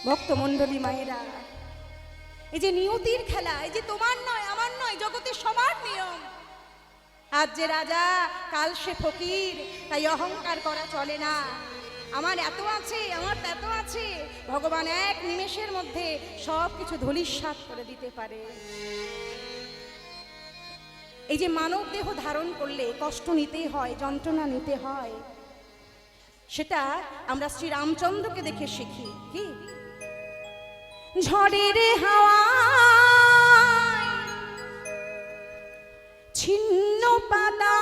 ভক্তমণ্ডলী মায়েরা, এই যে নিয়তির খেলা, এই যে তোমার নয় আমার নয় জগতের সবার নিয়ম। আজ যে রাজা কাল সে ফকির, তাই অহংকার করা চলে না। আমার এত আছে, আমার এত আছে, ভগবান এক নিমেষের মধ্যে সব কিছু ধূলিসাৎ করে দিতে পারে। এই যে মানব দেহ ধারণ করলে কষ্ট নিতে হয়, যন্ত্রণা নিতে হয়, সেটা আমরা শ্রী রামচন্দ্রকে দেখে শিখি। কি ঝড়ের হাওয়া ছিন্ন পাতা,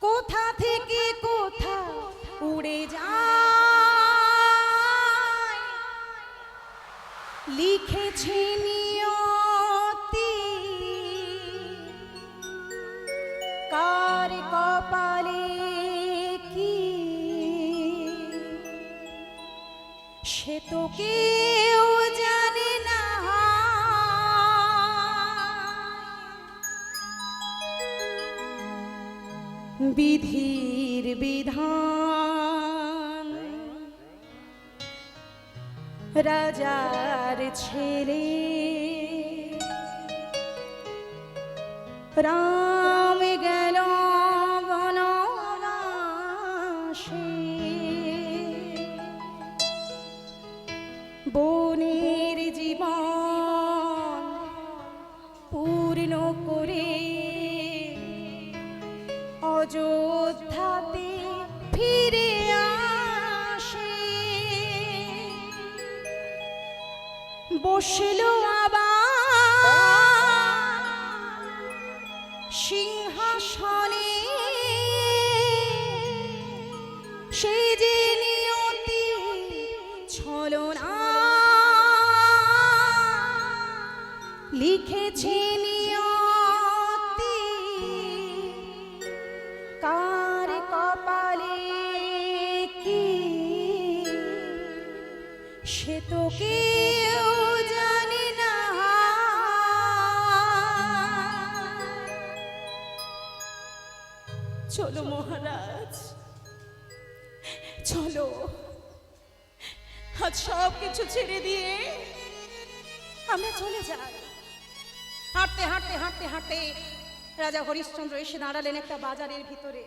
কোথা থেকে কোথা উড়ে যায়, লিখেছে নিয়তি কার কপালে কি, সে তো কেউ জানে না। বিধির বিধান, রাজার ছেলে রাম গেল বনবাসে, বনের জীবন পূর্ণ করে অযোধ্যাতে ফিরে আসে। বসল আবার সিংহাসনে, সে যে নিয়তি ছলনা, লিখেছে নিয়তি কার কপালে কি, সে তো কেউ জানে না। চলো মহারাজ, চলো, আজ সব কিছু ছেড়ে দিয়ে আমরা চলে যাই। হাঁটতে হাঁটতে হাঁটতে হাঁটতে রাজা হরিশ্চন্দ্র এসে দাঁড়ালেন একটা বাজারের ভিতরে।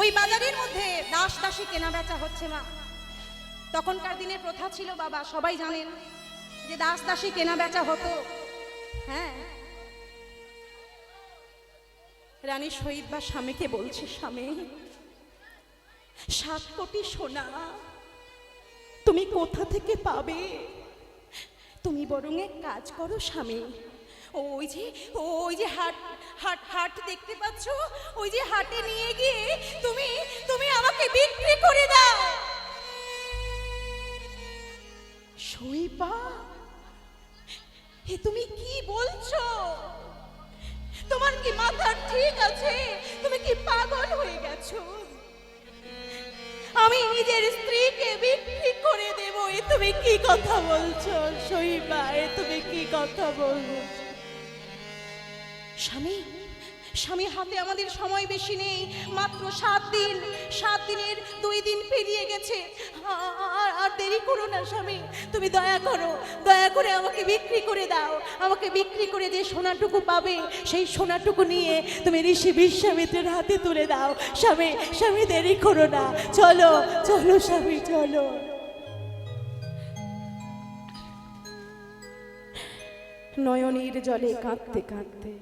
ওই বাজারের মধ্যে দাস দাসী কেনা বেচা হচ্ছে না। তখনকার দিনের প্রথা ছিল বাবা, সবাই জানেন যে দাস দাসী কেনা বেচা হতো। হ্যাঁ, রানী শহীদ বা স্বামীকে বলছে, স্বামী 7 কোটি সোনা তুমি কোথা থেকে পাবে? তুমি বরং এক কাজ করো স্বামী, ওই যে হাট হাট হাট দেখতে পাচ্ছ, ওই যে হাটে নিয়ে গিয়ে তুমি আমাকে বিক্রি করে দাও। শৈবা, এ তুমি কি বলছো? তোমার কি মাথা ঠিক আছে? তুমি কি পাগল হয়ে গেছো? আমি নিজের স্ত্রীকে বিক্রি করে দেব, এ তুমি কি কথা বলছো শৈবা? এ তুমি কি কথা বলছো? স্বামী, স্বামীর হাতে আমাদের সময় বেশি নেই, মাত্র 7 দিন। 7 দিনের 2 দিন পেরিয়ে গেছে, আর দেরি করো না স্বামী। তুমি দয়া করো, দয়া করে আমাকে বিক্রি করে দাও। আমাকে বিক্রি করে যে সোনাটুকু পাবে, সেই সোনাটুকু নিয়ে তুমি ঋষি বিশ্বামিত্রের হাতে তুলে দাও। স্বামী, স্বামী দেরি করো না, চলো চলো স্বামী, চলো। নয়নের জলে কাঁদতে কাঁদতে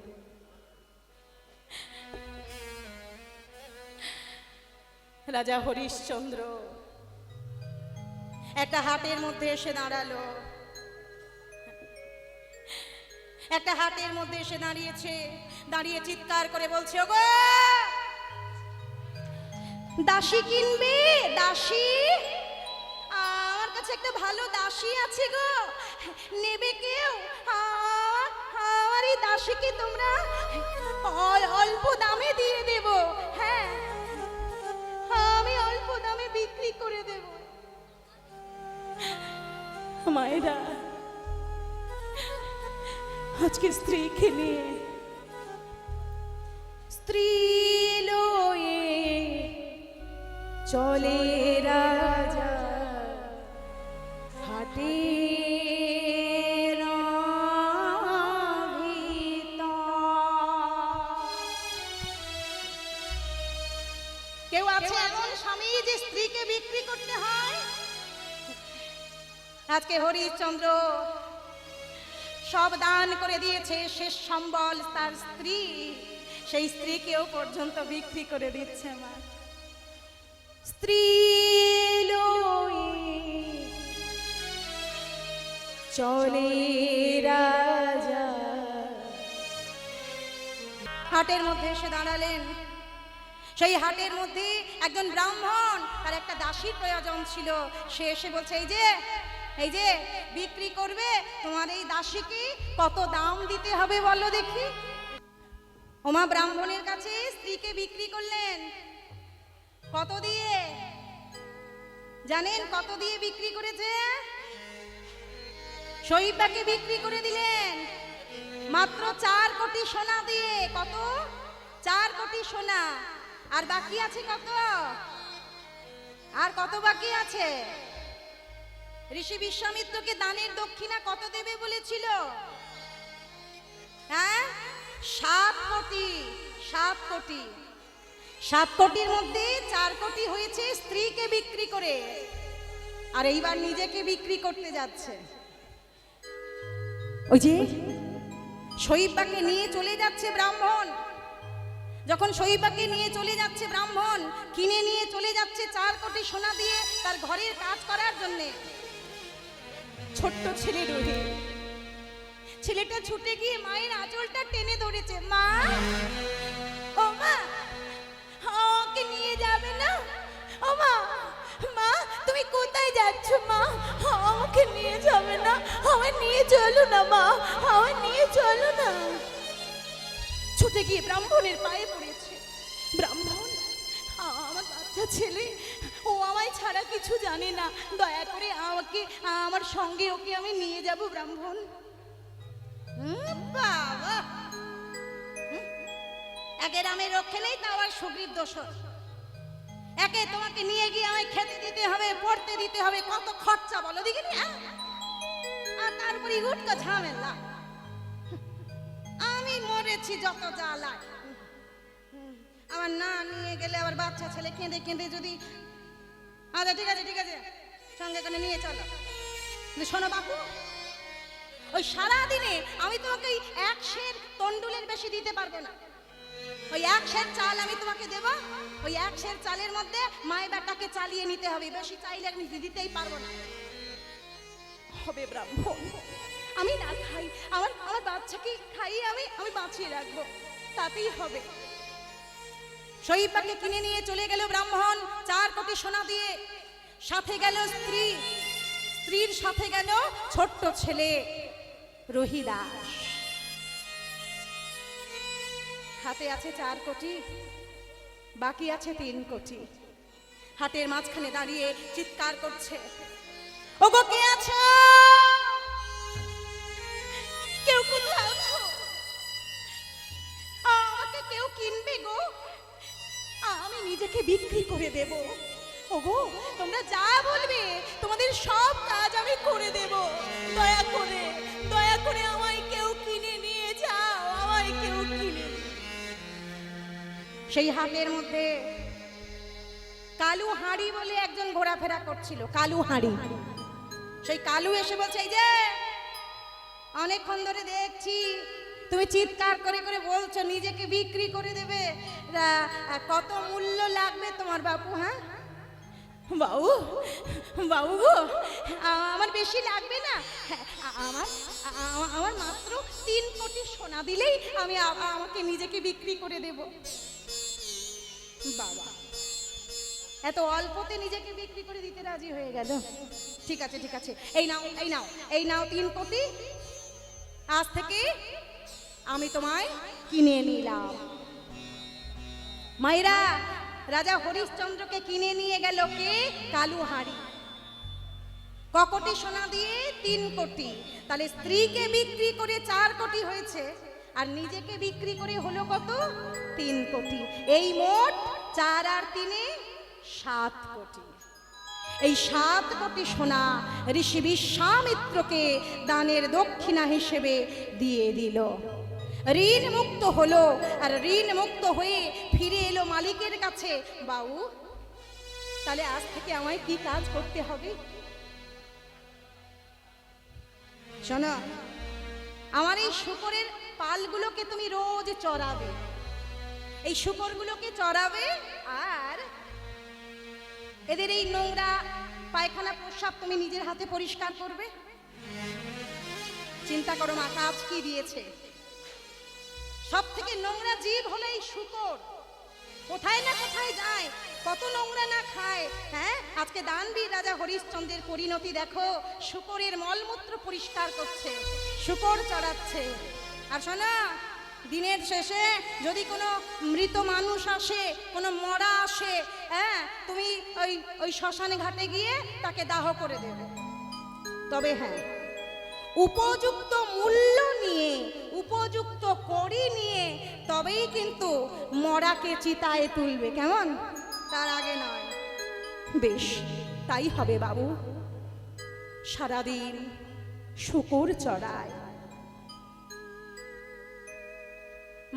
রাজা হরিশ্চন্দ্র একটা হাটের মধ্যে এসে দাঁড়ালো। একটা হাটের মধ্যে এসে দাঁড়িয়েছে, দাঁড়িয়ে চিৎকার করে বলছে, ওগো দাসী কিনবে? দাসী, আমার কাছে একটা ভালো দাসী আছে গো, নেবে কেউ? আমার এই দাসীকে তোমরা অল্প দামে দিয়ে দেব। হ্যাঁ, আমি অল্প দামে বিক্রি করে দেব। মায়েরা, আজকে স্ত্রীকে নিয়ে, স্ত্রী লয়ে চলে রাজা হাটে কেউ আছে এমন স্বামী যে স্ত্রীকে বিক্রি করতে হয়? আজকে হরিশ্চন্দ্র সব দান করে দিয়েছে, শেষ সম্বল তার স্ত্রী, সেই স্ত্রীকেও পর্যন্ত বিক্রি করে দিচ্ছে। মা স্ত্রী লই চলে রাজা। হাটের মধ্যে এসে দাঁড়ালেন। সেই হাটের মধ্যে একজন ব্রাহ্মণ, তার একটা দাসীর প্রয়োজন ছিল। সে এসে বলছে, এই যে বিক্রি করবে, তোমার এই দাসীকে কত দাম দিতে হবে বলো দেখি। ওমা ব্রাহ্মণের কাছে স্ত্রীকে বিক্রি করলেন। কত দিয়ে জানেন? কত দিয়ে বিক্রি করেছে? শৈবাকে বিক্রি করে দিলেন মাত্র 4 কোটি সোনা দিয়ে। কত? 4 কোটি সোনা। আর বাকি আছে কত? আর কত বাকি আছে? ঋষি বিশ্বামিত্রকে দানের দক্ষিণা কত দেবে বলেছিল? হ্যাঁ, 7 কোটি। 7 কোটি। 7 কোটির মধ্যে 4 কোটি হয়েছে স্ত্রীকে বিক্রি করে, আর এইবার নিজেকে বিক্রি করতে যাচ্ছে। ওই যে শৈবাকে নিয়ে চলে যাচ্ছে ব্রাহ্মণ। যখন শৈবাকে নিয়ে চলে যাচ্ছে ব্রাহ্মণ, কিনে নিয়ে চলে যাচ্ছে 4 কোটি সোনা দিয়ে তার ঘরের কাজ করার জন্য। ছোট্ট ছেলে রোহে, ছেলেটা ছুটে গিয়ে মায়ের আঁচলটা টেনে ধরেছে। মা, ও মা, ওকে নিয়ে যাবে না? ও মা, মা তুমি কোথায় যাচ্ছ? মা, আমাকে নিয়ে যাবে না? আমায় নিয়ে চলো না মা, আমায় নিয়ে চলো না। ছুটে গিয়ে ব্রাহ্মণের পায়ে পড়েছে। ব্রাহ্মণ, আমার বাচ্চা ছেলে, ও আমায় ছাড়া কিছু জানে না, দয়া করে আমাকে, আমার সঙ্গে ওকে আমি নিয়ে যাব ব্রাহ্মণ। বাবা, একে রামের রক্ষে নেই, তা আবার সুগ্রীব দোষর। একে তোমাকে নিয়ে গিয়ে আমায় খেতে দিতে হবে, পড়তে দিতে হবে, কত খরচা বলো দেখিনি। আর তারপরে উটকা ঝামেলা। আমি মরেছি যত জ্বালায়। আমার না নিয়ে গেলে আবার বাচ্চা ছেলে কেঁদে কেঁদে যদি। আচ্ছা ঠিক আছে, ঠিক আছে, সঙ্গে করে নিয়ে চলো। শোনো বাপু, ওই সারাদিনে আমি তোমাকে 1 সের তন্ডুলের বেশি দিতে পারবো না। ওই 1 সের চাল আমি তোমাকে দেব। ওই 1 সের চালের মধ্যে মায়ের বেটাকে চালিয়ে নিতে হবে, বেশি চাইলে আমি দিতেই পারবো না। হবে ব্রাহ্মণ, আমি না খাই, আমার বাচ্চাকে খাইয়ে আমি বাঁচিয়ে রাখবো, তাতেই হবে। শৈবাকে কিনে নিয়ে চলে গেল ব্রাহ্মণ 4 কোটি সোনা দিয়ে। সাথে গেল স্ত্রী, স্ত্রীর সাথে গেল ছোট্ট ছেলে রহিদাস। হাতে আছে 4 কোটি, বাকি আছে 3 কোটি। হাটের মাঝখানে দাঁড়িয়ে চিৎকার করছে, ওগো কে আছো? কেউ কোথায় আছো? আমাকে কেউ কিনবে গো? আমি নিজেকে বিক্রি করে দেব। ওগো, তোমরা যা বলবে তোমাদের সব কাজ আমি করে দেব। দয়া করে, দয়া করে আমায় কেউ কিনে নিয়ে যাও, আমায় কেউ কিনে। সেই হাটের মধ্যে কালু হাঁড়ি বলে একজন ঘোরাফেরা করছিল। কালু হাঁড়ি। সেই কালু এসে বলছে, এই যে অনেকক্ষণ ধরে দেখছি তুমি চিৎকার করে করে বলছো নিজেকে বিক্রি করে দেবে, কত মূল্য লাগবে তোমার বাপু? হ্যাঁ বাবু, বাবু গো, আমার বেশি লাগবে না, আমার মাত্র 3 কোটি সোনা দিলেই আমি আমাকে নিজেকে বিক্রি করে দেব। বাবা, এত অল্পতে নিজেকে বিক্রি করে দিতে রাজি হয়ে গেল। ঠিক আছে, ঠিক আছে, এই নাও, এই নাও, এই নাও 3 কোটি। আজ থেকে আমি তোমায় কিনে নিলাম। মায়েরা, রাজা হরিশ্চন্দ্রকে কিনে নিয়ে গেল কে? কালু হাঁড়ি। ক কোটি সোনা দিয়ে? 3 কোটি। তাহলে স্ত্রীকে বিক্রি করে 4 কোটি হয়েছে, আর নিজেকে বিক্রি করে হলো কত? 3 কোটি। এই মোট 4 আর 3 7 কোটি। এই 7 কোটি সোনা ঋষি বিশ্বামিত্রকে দানের দক্ষিণা হিসেবে দিয়ে দিল। ঋণ মুক্ত হলো, আর ঋণ মুক্ত হয়ে ফিরে এলো মালিকের কাছে। বাবু, তাহলে আজ থেকে আমায় কি কাজ করতে হবে? শোনো, আমার এই শূকরের পালগুলোকে তুমি রোজ চড়াবে, এই শূকরগুলোকে চড়াবে, আর এদের এই নোংরা পায়খানা প্রস্রাব তুমি নিজের হাতে পরিষ্কার করবে। চিন্তা করো মা, কাজ কি দিয়েছে। সব থেকে নোংরা জীব হলো এই শূকর। কোথায় না কোথায় যায়, কত নোংরা না খায়। হ্যাঁ, আজকে দানবীর রাজা হরিশ্চন্দ্রের পরিণতি দেখো, শূকরের মলমূত্র পরিষ্কার করছে, শূকর চড়াচ্ছে। আর শোনো, দিনের শেষে যদি কোনো মৃত মানুষ আসে, কোনো মরা আসে, হ্যাঁ, তুমি ওই শ্মশানে ঘাটে গিয়ে তাকে দাহ করে দেবে। তবে হ্যাঁ, উপযুক্ত মূল্য নিয়ে, উপযুক্ত কড়ি নিয়ে তবেই কিন্তু মরাকে চিতায় তুলবে, কেমন? তার আগে নয়। বেশ, তাই হবে বাবু। সারাদিন শূকর চড়ায়,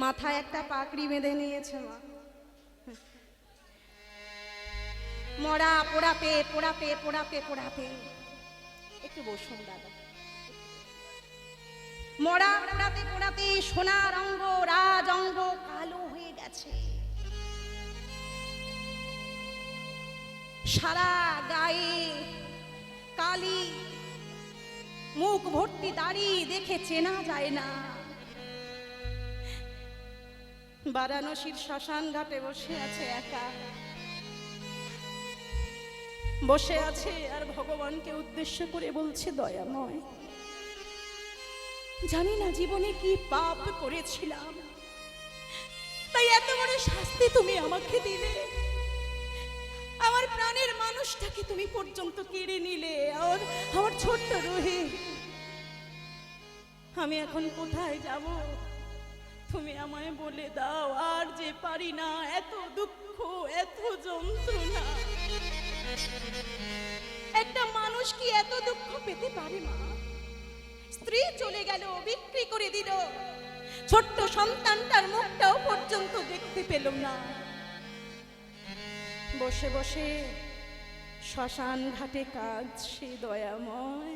মাথায় একটা পাকড়ি বেঁধে নিয়েছে মা। মরা পোড়াতে পোড়াতে পোড়াতে পোড়াতে, একটু বসুন দাদা। মরা পোড়াতে পোড়াতে সোনার অঙ্গ, রাজ অঙ্গ কালো হয়ে গেছে। সারা গায়ে কালি, মুখ ভর্তি দাড়ি, দেখে চেনা যায় না। বারাণসীর শ্মশান ঘাটে বসে আছে একা, বসে আছে আর ভগবানকে উদ্দেশ্য করে বলছে, দয়াময়, জানি না জীবনে কি পাপ করেছিলাম, তাই এত বড় শাস্তি তুমি আমাকে দিলে। আমার প্রাণের মানুষটাকে তুমি পর্যন্ত কেড়ে নিলে, আর আমার ছোট্ট রোহে, আমি এখন কোথায় যাব? তুমি আমায় বলে দাও। আর যে পারি না, এত দুঃখ, এত যন্ত্রণা। একটা মানুষ কি এত দুঃখ পেতে পারে মা? স্ত্রী চলে গেল, বিক্রি করে দিল, ছোট্ট সন্তানটার মুখটাও পর্যন্ত দেখতে পেল না। বসে বসে শ্মশান ঘাটে কাঁদছে, দয়াময়,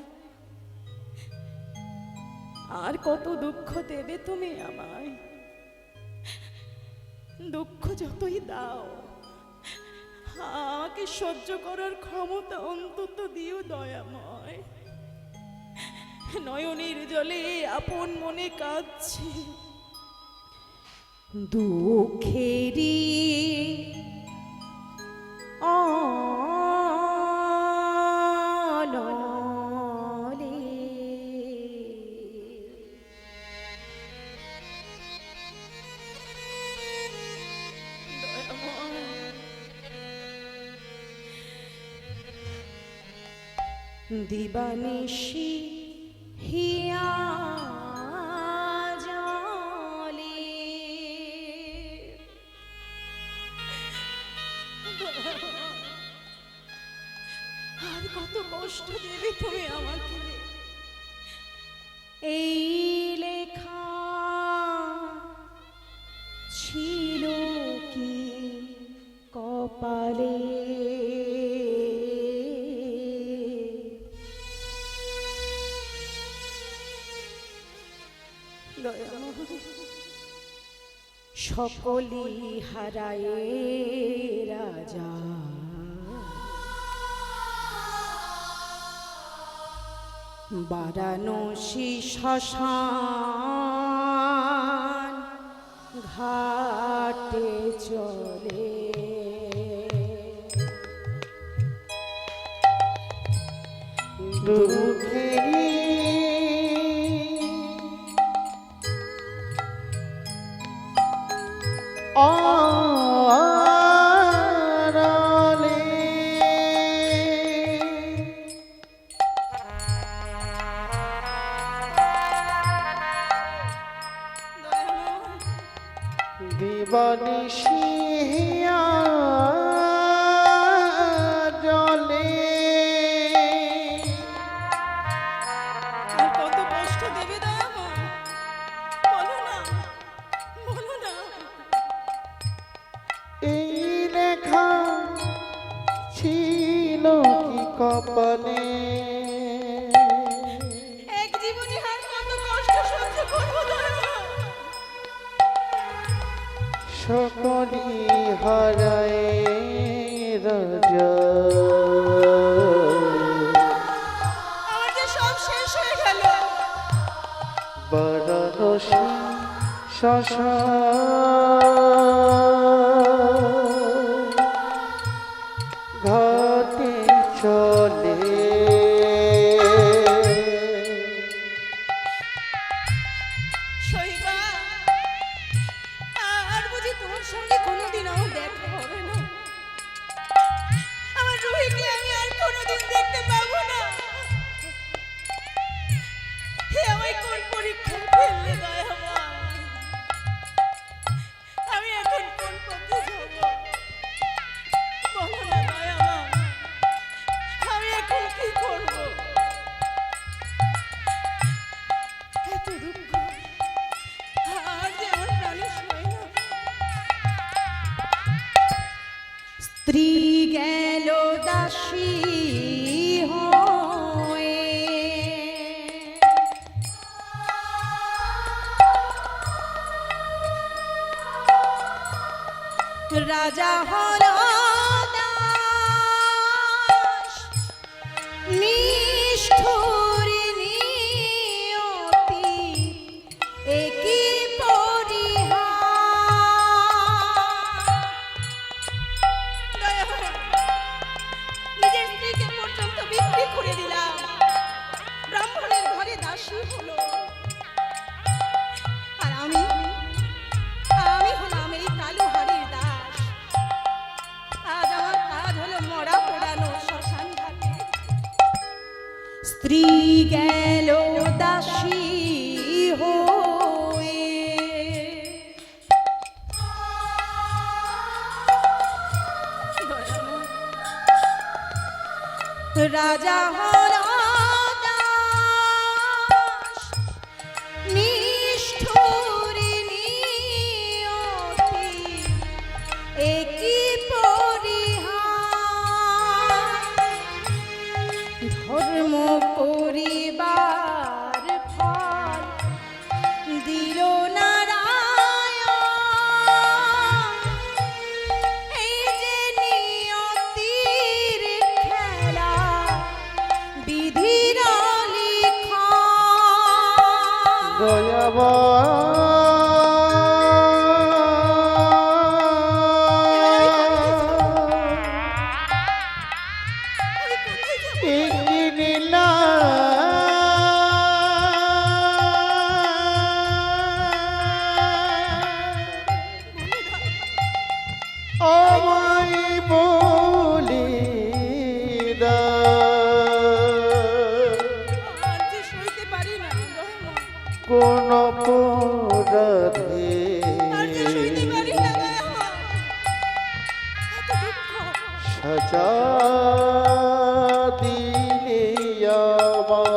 আর কত দুঃখ দেবে তুমি আমায়? দুঃখ যতই দাও, আমাকে সহ্য করার ক্ষমতা অন্তত দিও দয়াময়। নয়নের জলে আপন মনে কাঁদছে, দুঃখেরই অনলে দিবানিশি হিয়া জলে। আর কত কষ্ট দেবে তুমি আমাকে? এই লেখা ছিল কি কপালে? সকলি হারায়ে রাজা, বারাণসী শ্মশান ঘাটে চলে। দুঃখেরই আড়ালে দিবানিশি হিয়া কপালে এক জীবনে আর কত কষ্ট সহ্য করবো দয়াময়। সকলি হারায় রাজা আমার যে সব শেষ হয়ে গেল। বারাণসী শ্মশান ঘাটে চলে শৈবা, আর বুঝি তোমার সঙ্গে কোনোদিন আমার দেখা হবে না? আমার রুহিকে আমি আর কোনোদিন দেখতে পাবো না। হে আমায় কোন পরীক্ষায় ফেললে দয়াময়? আমি এখন কোন পথে যাব? বলো না দয়াময়, আমি এখন কি করব? এত দুঃখ আর যে আমার প্রাণে সয় না। স্ত্রী গেল দাসী হয়ে, রাজা হল দাস, নিষ্ঠুর নিয়তি একই পরিহার। দয়াময়, নিজের স্ত্রীকে পর্যন্ত বিক্রি করে দিলাম, ব্রাহ্মণের ঘরে দাসী হলো। আর আমি হলাম এই কালো হাড়ির দাস। আজ আমার কাজ হলো মরা পোড়ানো শ্মশান ঘাটে। স্ত্রী গেল দাসী হয়ে, রাজা হল দাস, নিষ্ঠুর নিয়তি একই পরিহার। ধর্ম করিবার ফল দিল নারায়ণ, এই যে নিয়তির খেলা বিধির লিখন। আমি কোথায় যাব? আমায় বলি আর যে সইতে পারি না দয়াময়, কোন অপরাধে আর যে সইতে পারি না দয়াময়। এত দুঃখ সাজা দিলে আমার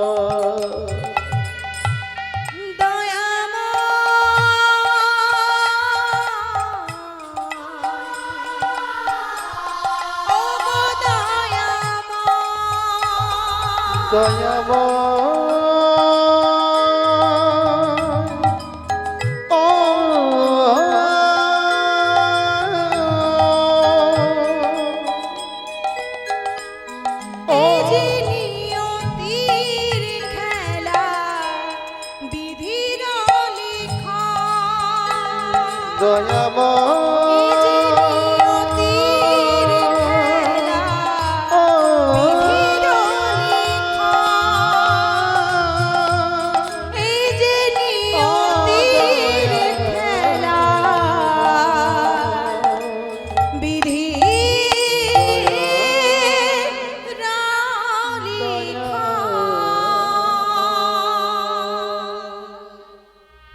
দয়াময়